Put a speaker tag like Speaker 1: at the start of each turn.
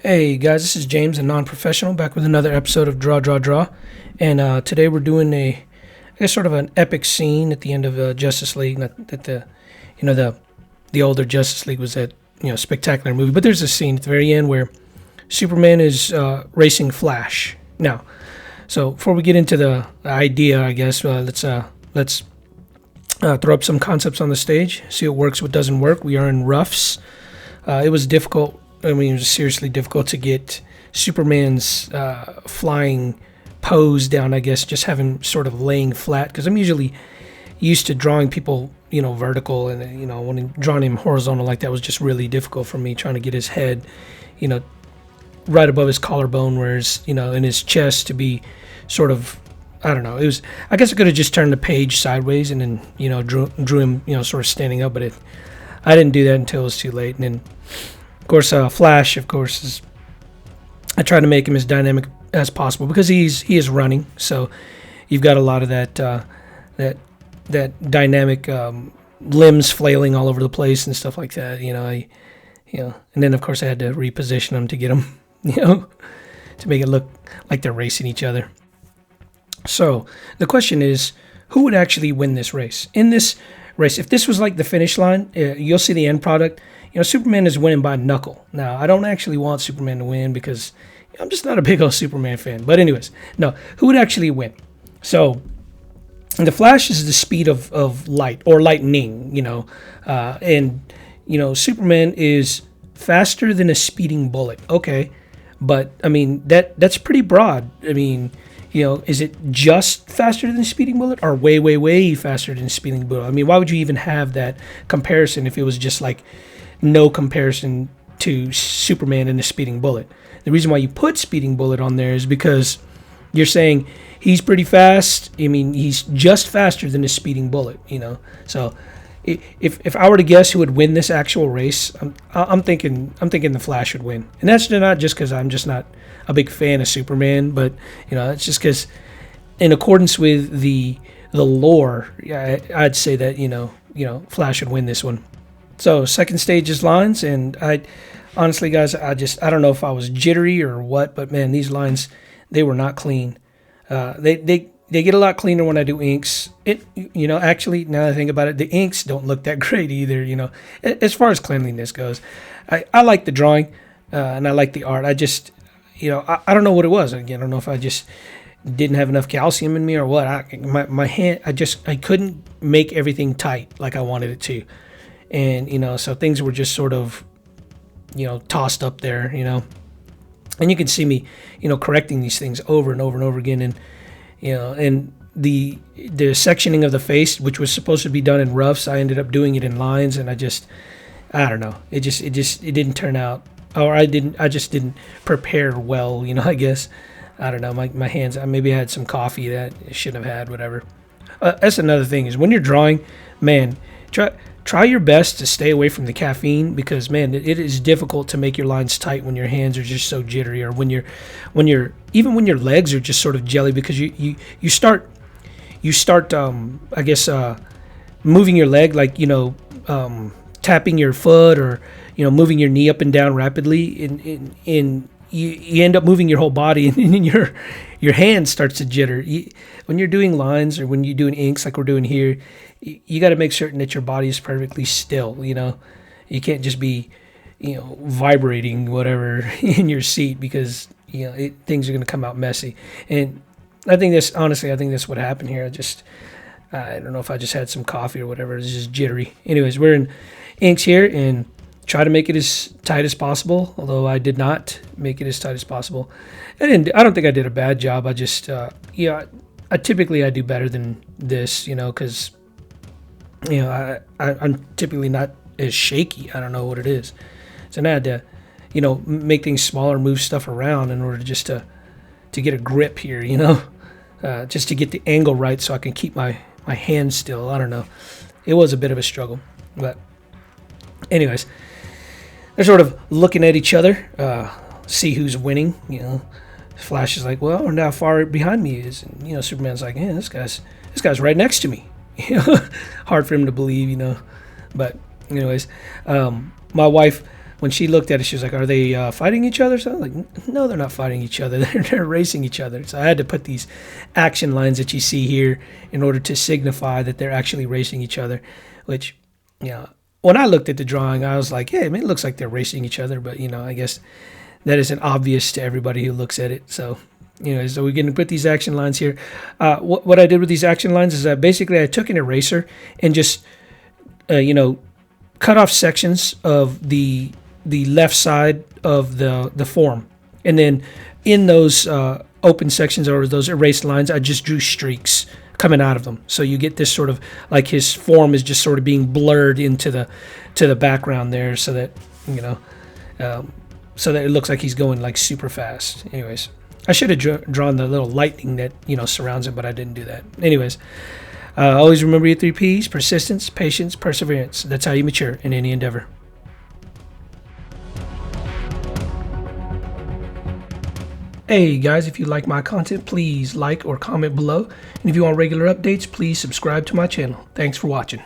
Speaker 1: Hey guys, this is James, a non-professional, back with another episode of Draw, Draw, Draw. And today we're doing I guess, sort of an epic scene at the end of Justice League. Not that the older Justice League was that spectacular movie, but there's a scene at the very end where Superman is racing Flash. Now, so before we get into the idea, I guess let's throw up some concepts on the stage, see what works, what doesn't work. We are in roughs. It was difficult. I mean, it was seriously difficult to get Superman's flying pose down, I guess, just have him sort of laying flat, because I'm usually used to drawing people, vertical, and, when drawing him horizontal like that was just really difficult for me, trying to get his head, right above his collarbone, whereas, in his chest to be sort of, I don't know, I guess I could have just turned the page sideways and then, drew him, sort of standing up, but I didn't do that until it was too late. And then, of course, Flash, of course, I try to make him as dynamic as possible because he is running. So you've got a lot of that dynamic limbs flailing all over the place and stuff like that. And then of course I had to reposition them to get them, to make it look like they're racing each other. So the question is, who would actually win this race? In this race, if this was like the finish line, you'll see the end product. Superman is winning by knuckle. Now, I don't actually want Superman to win because I'm just not a big old Superman fan. But anyways, no, who would actually win? So the Flash is the speed of light, or lightning, and Superman is faster than a speeding bullet. Okay, but I mean that's pretty broad. I mean, is it just faster than a speeding bullet, or way, way, way faster than a speeding bullet? I mean, why would you even have that comparison if it was just like no comparison to Superman and a speeding bullet? The reason why you put speeding bullet on there is because you're saying he's pretty fast. I mean, he's just faster than a speeding bullet, So if I were to guess who would win this actual race, I'm thinking the Flash would win. And that's not just because I'm just not a big fan of Superman, but it's just because in accordance with the lore, I'd say that Flash would win this one. So second stage is lines, and I honestly, guys, I don't know if I was jittery or what, but man, these lines, they were not clean. They get a lot cleaner when I do inks. Actually, now that I think about it, the inks don't look that great either. As far as cleanliness goes, I like the drawing and I like the art. I just, I don't know what it was. Again, I don't know if I just didn't have enough calcium in me or what. My hand, I couldn't make everything tight like I wanted it to. And, so things were just sort of, tossed up there, and you can see me, correcting these things over and over and over again. And, and the sectioning of the face, which was supposed to be done in roughs, I ended up doing it in lines. And I don't know. It didn't turn out, or I just didn't prepare well, I guess. I don't know. My hands, maybe I had some coffee that I shouldn't have had, whatever. That's another thing is when you're drawing, man, try your best to stay away from the caffeine, because man, it is difficult to make your lines tight when your hands are just so jittery, or when your legs are just sort of jelly, because you start I guess moving your leg, like tapping your foot, or moving your knee up and down rapidly, and you end up moving your whole body, and then your hand starts to jitter. When you're doing lines, or when you're doing inks like we're doing here, you got to make certain that your body is perfectly still. You can't just be vibrating whatever in your seat, because things are going to come out messy. And I think that's what happened here. I don't know if I just had some coffee or whatever. It's just jittery. Anyways, we're in inks here, and try to make it as tight as possible, although I did not make it as tight as possible. I don't think I did a bad job. I just, I typically do better than this, because, I'm typically not as shaky. I don't know what it is. So now I had to, make things smaller, move stuff around in order just to get a grip here, just to get the angle right so I can keep my hand still. I don't know. It was a bit of a struggle, but anyways, they're sort of looking at each other, see who's winning. Flash is like, well, and how far behind me is, and Superman's like, yeah, this guy's right next to me. Hard for him to believe, but anyways, my wife when she looked at it, she was like, "Are they fighting each other?" So I was like, "No, they're not fighting each other. They're racing each other." So I had to put these action lines that you see here in order to signify that they're actually racing each other. Which, when I looked at the drawing, I was like, "Hey, it looks like they're racing each other." But I guess that isn't obvious to everybody who looks at it. So, so we're going to put these action lines here. What I did with these action lines is that basically I took an eraser and just, cut off sections of the left side of the form, and then in those open sections or those erased lines, I just drew streaks coming out of them. So you get this sort of like his form is just sort of being blurred into the background there, so that so that it looks like he's going like super fast. Anyways, I should have drawn the little lightning that surrounds him, but I didn't do that. Anyways, always remember your 3 P's: persistence, patience, perseverance. That's how you mature in any endeavor. Hey guys, if you like my content, please like or comment below. And if you want regular updates, please subscribe to my channel. Thanks for watching.